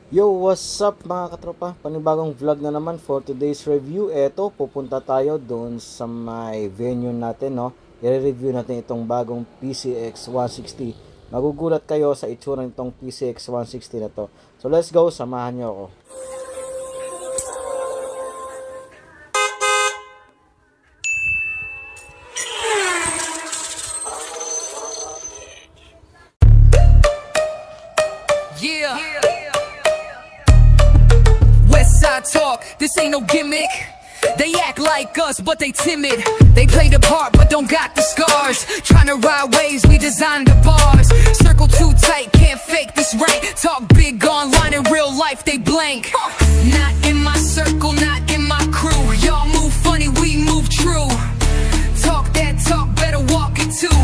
Yo, what's up mga katropa? Panibagong vlog na naman for today's review. Eto, pupunta tayo doon sa may venue natin, no? I-review natin itong bagong PCX 160. Magugulat kayo sa itsura nitong PCX 160 na to. So let's go, samahan nyo ako. Yeah. Westside talk, this ain't no gimmick. They act like us, but they timid. They play the part, but don't got the scars. Tryna ride waves, we designed the bars. Circle too tight, can't fake this right. Talk big online, in real life they blank. Not in my circle, not in my crew. Y'all move funny, we move true. Talk that talk, better walk it too.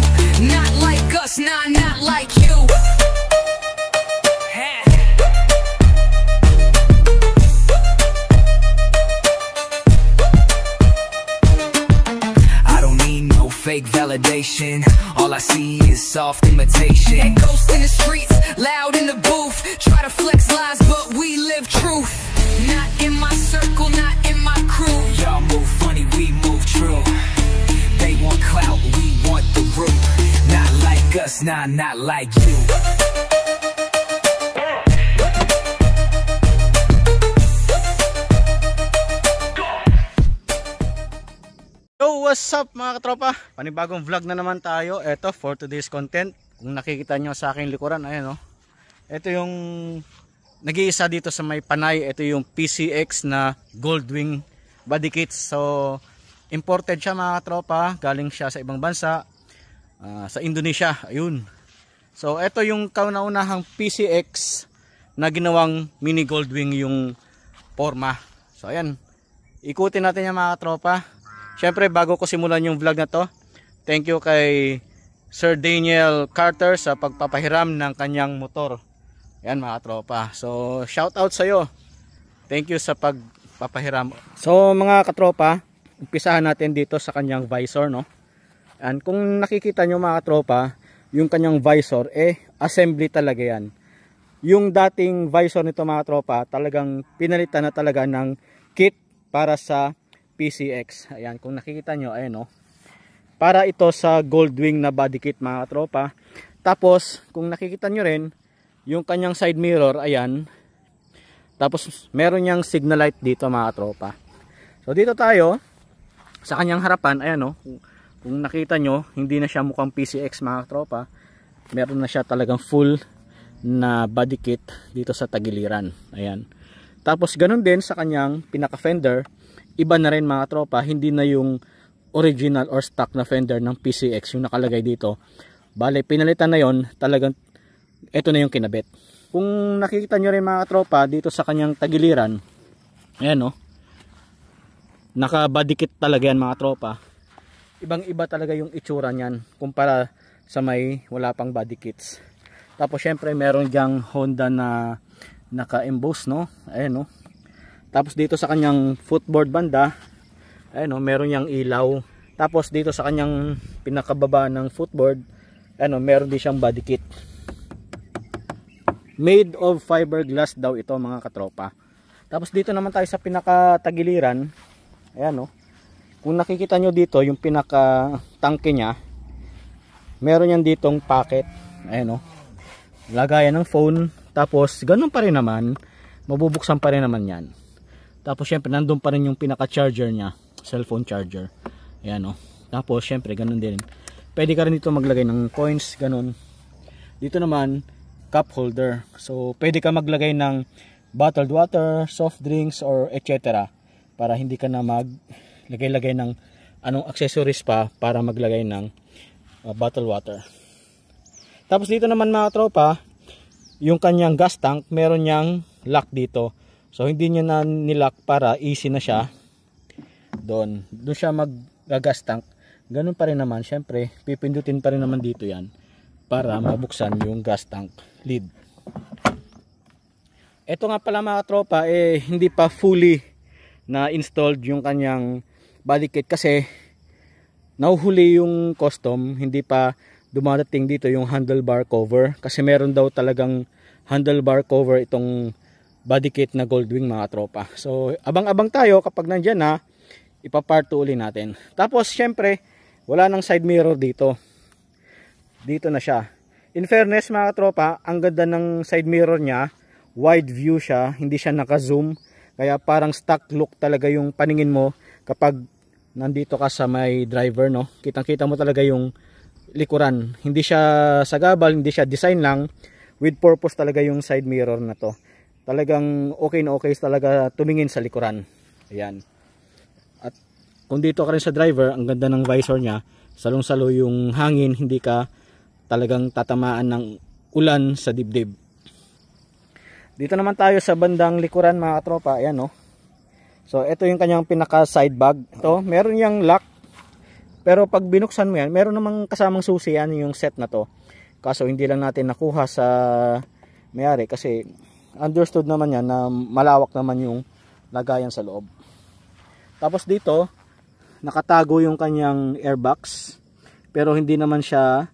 Not like us, nah, not like you. Fake validation, all I see is soft imitation. And ghosts in the streets, loud in the booth. Try to flex lies, but we live truth. Not in my circle, not in my crew. Y'all move funny, we move true. They want clout, we want the root. Not like us, nah, not like you. Yo, what's up mga katropa? Panibagong vlog na naman tayo. Ito for today's content. Kung nakikita nyo sa aking likuran, ayan o. Ito yung nag-iisa dito sa may Panay. Ito yung PCX na Goldwing body kit. So, imported siya mga katropa. Galing siya sa ibang bansa. Sa Indonesia. Ayun. So, ito yung kauna-unahang PCX na ginawang mini Goldwing yung forma. So, ayan. Ikutin natin yan mga katropa. Siyempre bago ko simulan yung vlog na to, thank you kay Sir Daniel Carter sa pagpapahiram ng kanyang motor. Yan mga tropa. So shout out sa iyo. Thank you sa pagpapahiram. So mga katropa, umpisahan natin dito sa kanyang visor, no? And kung nakikita nyo mga tropa, yung kanyang visor assembly talaga yan. Yung dating visor nito mga tropa, talagang pinalitan na talaga ng kit para sa PCX. Ayan, kung nakikita nyo, ayan o. Para ito sa Goldwing na body kit mga tropa. Tapos, kung nakikita nyo rin, yung kanyang side mirror, ayan. Tapos, meron niyang signal light dito mga tropa. So, dito tayo, sa kanyang harapan, ayan o. Kung nakita nyo, hindi na siya mukhang PCX mga tropa. Meron na siya talagang full na body kit dito sa tagiliran. Ayan. Tapos, ganun din sa kanyang pinaka fender. Iba na rin mga tropa, hindi na yung original or stock na fender ng PCX yung nakalagay dito. Bale, pinalitan na yon, talagang ito na yung kinabit. Kung nakikita nyo rin mga tropa, dito sa kanyang tagiliran, ayan o, naka body kit talaga yan mga tropa. Ibang iba talaga yung itsura nyan kumpara sa may wala pang body kits. Tapos syempre meron dyang Honda na naka-emboss, no? Ayan o. Tapos dito sa kanyang footboard banda, ayun, meron yang ilaw. Tapos dito sa kanyang pinakababa ng footboard, ayun, meron din siyang body kit. Made of fiberglass daw ito mga katropa. Tapos dito naman tayo sa pinakatagiliran. Ayan, kung nakikita nyo dito yung pinaka-tangke niya, meron yan ditong pocket. Ayan, lagayan ng phone. Tapos ganun pa rin naman, mabubuksan pa rin naman yan. Tapos syempre nandun pa rin yung pinaka charger nya, cellphone charger. Ayan o. Tapos syempre ganun din. Pwede ka rin dito maglagay ng coins, ganun. Dito naman cup holder. So pwede ka maglagay ng bottled water, soft drinks or etc. Para hindi ka na maglagay-lagay ng anong accessories pa para maglagay ng bottled water. Tapos dito naman mga tropa, yung kanyang gas tank, meron niyang lock dito. So hindi niya na nilock para easy na siya. Doon siya mag-gas tank. Ganun pa rin naman, syempre pipindutin pa rin naman dito yan para mabuksan yung gas tank lid. Ito nga pala mga tropa, hindi pa fully na installed yung kanyang body kit kasi nauhuli yung custom, hindi pa dumadating dito yung handlebar cover kasi meron daw talagang handlebar cover itong body kit na Goldwing mga tropa. So abang-abang tayo kapag nandyan na, ipapart 2 uli natin. Tapos syempre wala nang side mirror dito. Dito na siya. In fairness mga tropa, ang ganda ng side mirror niya, wide view siya, hindi siya naka-zoom. Kaya parang stock look talaga yung paningin mo kapag nandito ka sa may driver, no? Kitang-kita mo talaga yung likuran. Hindi siya sagabal, hindi siya design lang. With purpose talaga yung side mirror na to. Talagang okay na okay talaga tumingin sa likuran. Ayan. At kung dito ka rin sa driver, ang ganda ng visor niya. Salong-salo yung hangin, hindi ka talagang tatamaan ng ulan sa dibdib. Dito naman tayo sa bandang likuran mga tropa. Ayan, no? So ito yung kanyang pinaka side bag. Ito, meron yung lock. Pero pag binuksan mo yan, meron namang kasamang susi yan yung set na to. Kaso hindi lang natin nakuha sa mayari kasi understood naman yan na malawak naman yung lagayan sa loob. Tapos dito, nakatago yung kanyang airbox. Pero hindi naman siya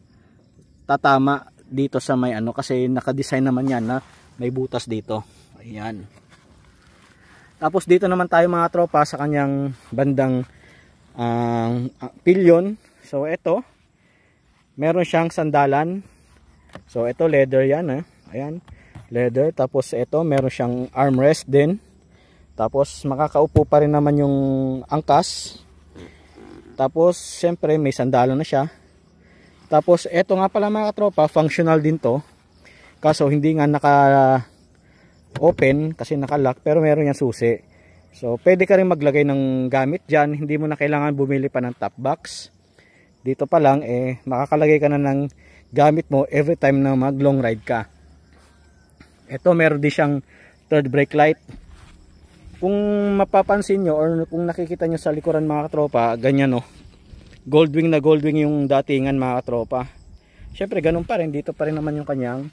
tatama dito sa may ano kasi nakadesign naman yan na may butas dito. Ayan. Tapos dito naman tayo mga tropa sa kanyang bandang pillion. So ito, meron siyang sandalan. So ito leather yan, ayan, leather. Tapos ito meron siyang armrest din. Tapos makakaupo pa rin naman yung angkas. Tapos syempre may sandalan na siya. Tapos ito nga pala mga tropa, functional din to. Kaso hindi nga naka open kasi naka-lock, pero meron yan susi. So pwede ka rin maglagay ng gamit dyan, hindi mo na kailangan bumili pa ng top box. Dito pa lang makakalagay ka na ng gamit mo every time na mag long ride ka. Ito meron din siyang third brake light. Kung mapapansin nyo or kung nakikita nyo sa likuran mga katropa, ganyan, no, Goldwing na Goldwing yung datingan mga katropa. Syempre ganun pa rin, dito pa rin naman yung kanyang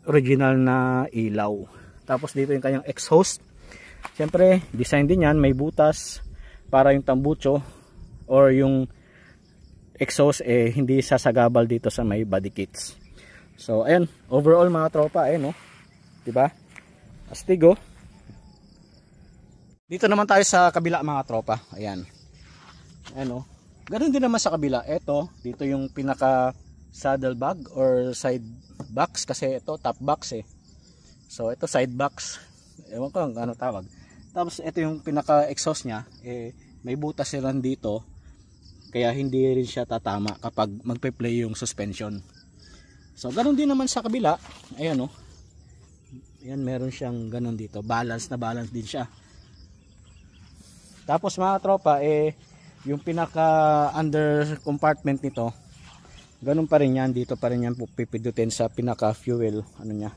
original na ilaw. Tapos dito yung kanyang exhaust. Siyempre, design din yan. May butas para yung tambucho or yung exhaust hindi sasagabal dito sa may body kits. So, ayan. Overall mga tropa, ayan, no? Diba? Astigo. Dito naman tayo sa kabila mga tropa. Ayan. Ayan, no? Ganun din naman sa kabila. Ito, dito yung pinaka saddle bag or side box kasi ito top box So ito side box, ewan ko ano tawag. Tapos ito yung pinaka exhaust nya, may butas rin dito kaya hindi rin siya tatama kapag magpe-play yung suspension. So ganun din naman sa kabila. Ayan, oh. Ayan, meron siyang ganun dito, balance na balance din siya. Tapos mga tropa, yung pinaka under compartment nito, ganun pa rin yan, dito pa rin yan pipindutin sa pinaka fuel ano nya,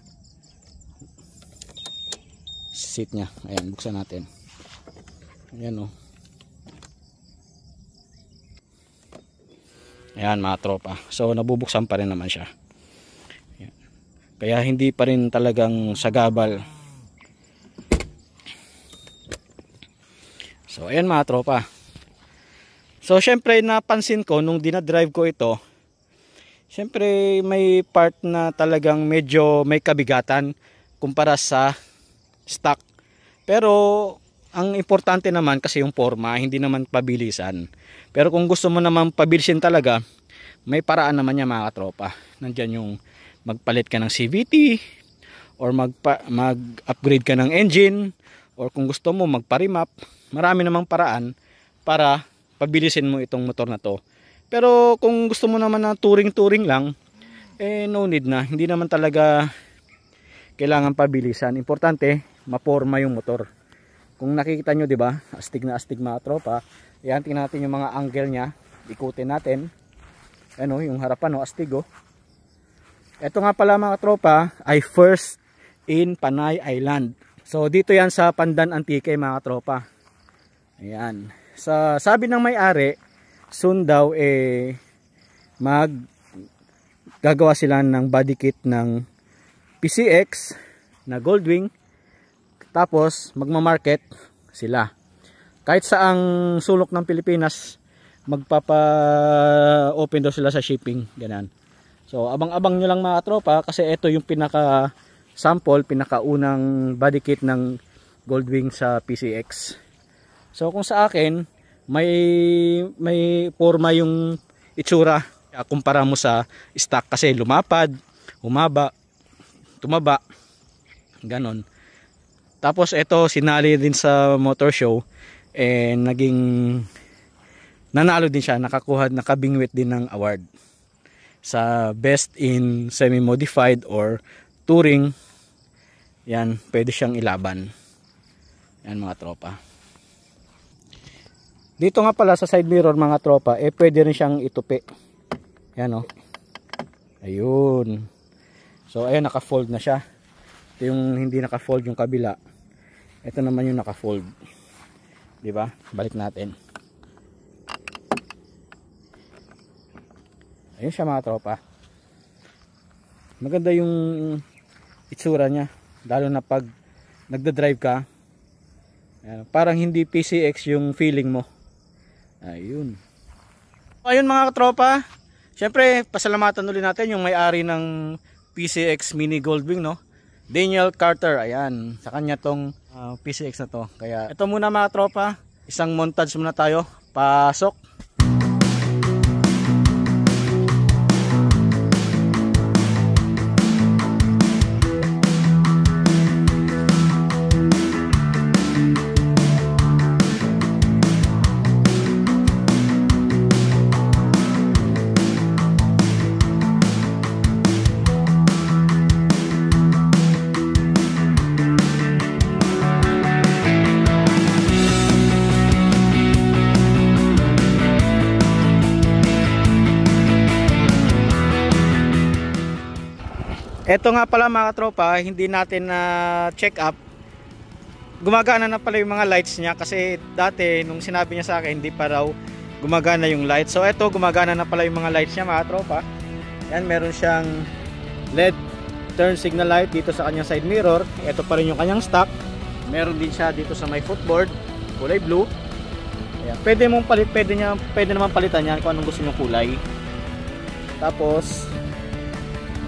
seat nya. Ayan, buksan natin. Ayan, oh. Ayan mga tropa, so nabubuksan pa rin naman siya. Ayan. Kaya hindi pa rin talagang sagabal. So ayan mga tropa. So syempre napansin ko nung dinadrive ko ito, syempre may part na talagang medyo may kabigatan kumpara sa stock. Pero ang importante naman kasi yung forma, hindi naman pabilisan. Pero kung gusto mo naman pabilisin talaga, may paraan naman niya mga katropa. Nandyan yung magpalit ka ng CVT or mag-upgrade ka ng engine or kung gusto mo magpa-remap. Marami namang paraan para pabilisin mo itong motor na to. Pero kung gusto mo naman na touring-touring lang, no need na. Hindi naman talaga kailangan pabilisan. Importante, maporma yung motor. Kung nakikita nyo, di ba, astig na astig mga tropa. Ayan, tingnan natin yung mga angle nya. Ikutin natin. Ano, yung harapan, no, astig, oh. Ito nga pala mga tropa, ay first in Panay Island. So, dito yan sa Pandan Antique mga tropa. Ayan. Sa sabi ng may-ari, soon daw gagawa sila ng body kit ng PCX na Goldwing, tapos magma-market sila kahit saang sulok ng Pilipinas. Magpapa-open daw sila sa shipping, ganun. So abang-abang nyo lang mga tropa kasi ito yung pinaka sample, pinakaunang body kit ng Goldwing sa PCX. So kung sa akin, may forma yung itsura kumpara mo sa stock kasi lumapad, humaba, tumaba, ganon. Tapos ito sinali din sa motor show naging nanalo din siya, nakabingwit din ng award sa best in semi-modified or touring. Yan, pwede siyang ilaban. Yan mga tropa. Dito nga pala sa side mirror mga tropa, pwede rin siyang itupi. Yan o. Ayun. So ayan, naka-fold na siya. Ito yung hindi naka-fold yung kabila. Ito naman yung naka-fold. Diba? Balik natin. Ayun siya mga tropa. Maganda yung itsura niya. Lalo na pag nagda-drive ka. Parang hindi PCX yung feeling mo. Ayun. Ayun mga tropa. Siyempre, pasalamatan ulit natin yung may-ari ng PCX Mini Goldwing, no? Daniel Carter, ayan. Sa kanya tong PCX na to. Kaya ito muna mga tropa. Isang montage muna tayo. Pasok. Ito nga pala mga tropa, hindi natin na check up. Gumagana na pala yung mga lights niya kasi dati nung sinabi niya sa akin hindi pa raw gumagana yung lights. So ito, gumagana na pala yung mga lights niya mga tropa. Yan, meron siyang LED turn signal light dito sa kanyang side mirror. Ito pa rin yung kanyang stock. Meron din siya dito sa may footboard, kulay blue. Ayan, pwede naman palitan yan kung anong gusto nyong kulay. Tapos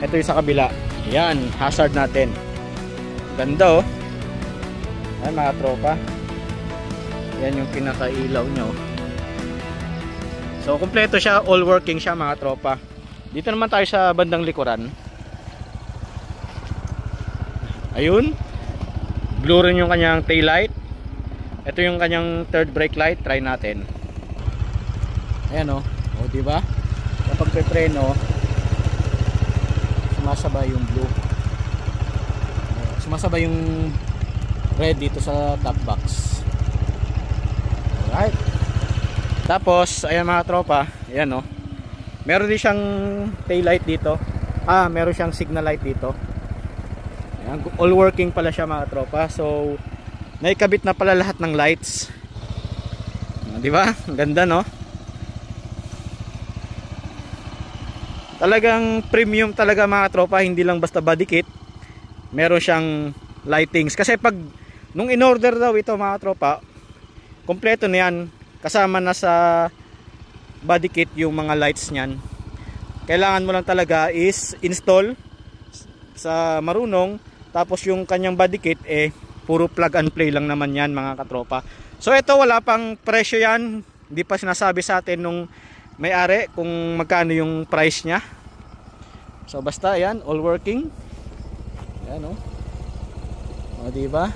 ito yung sa kabila. Yan, hazard natin. Ganda oh. Yan mga tropa. Yan yung pinakailaw nyo. So kompleto siya, all working siya mga tropa. Dito naman tayo sa bandang likuran. Ayun. Blue rin yung kanyang tail light. Ito yung kanyang third brake light. Try natin. Ayan oh. O diba? Kapag pe-preno, sumasabay yung blue, sumasabay yung red dito sa top box. Alright. Tapos ayan mga tropa, ayan o, meron din siyang tail light dito, meron siyang signal light dito. Ayan, all working pala siya mga tropa. So naikabit na pala lahat ng lights. Diba? Ganda no? Talagang premium talaga mga tropa, hindi lang basta body kit. Meron siyang lightings. Kasi pag nung in-order daw ito mga tropa, kompleto na yan. Kasama na sa body kit yung mga lights niyan. Kailangan mo lang talaga is install sa marunong. Tapos yung kanyang body kit puro plug and play lang naman yan mga katropa. So ito wala pang presyo yan. Hindi pa sinasabi sa atin nung may-ari kung magkano yung price niya. So basta ayan, all working. Ayan oh. O diba?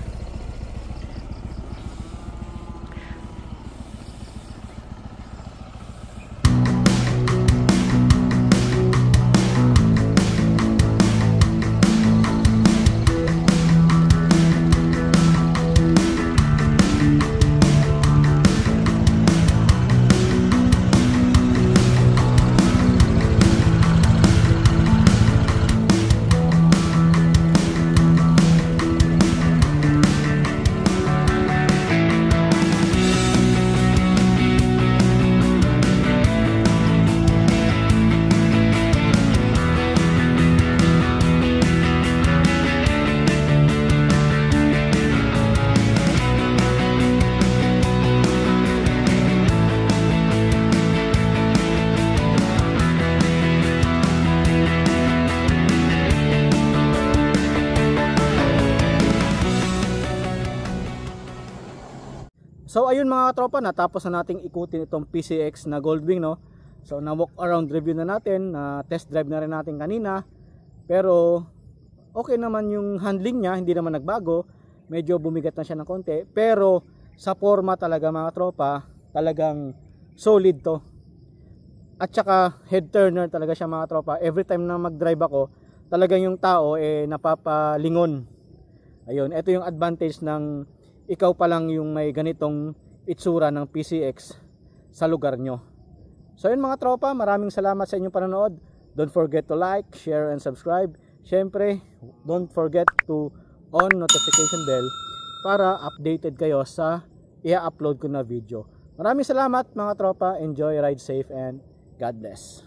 So ayun mga katropa, natapos na nating ikutin itong PCX na Goldwing, no. So na walk around review na natin, na test drive na rin natin kanina. Pero okay naman yung handling niya, hindi naman nagbago. Medyo bumigat na siya ng konti, pero sa forma talaga mga tropa, talagang solid to. At saka head turner talaga siya mga tropa. Every time na mag-drive ako, talagang yung tao napapalingon. Ayun, ito yung advantage ng ikaw pa lang yung may ganitong itsura ng PCX sa lugar nyo. So yun mga tropa, maraming salamat sa inyong panonood. Don't forget to like, share, and subscribe. Syempre, don't forget to on notification bell para updated kayo sa i-upload ko na video. Maraming salamat mga tropa. Enjoy, ride safe, and God bless.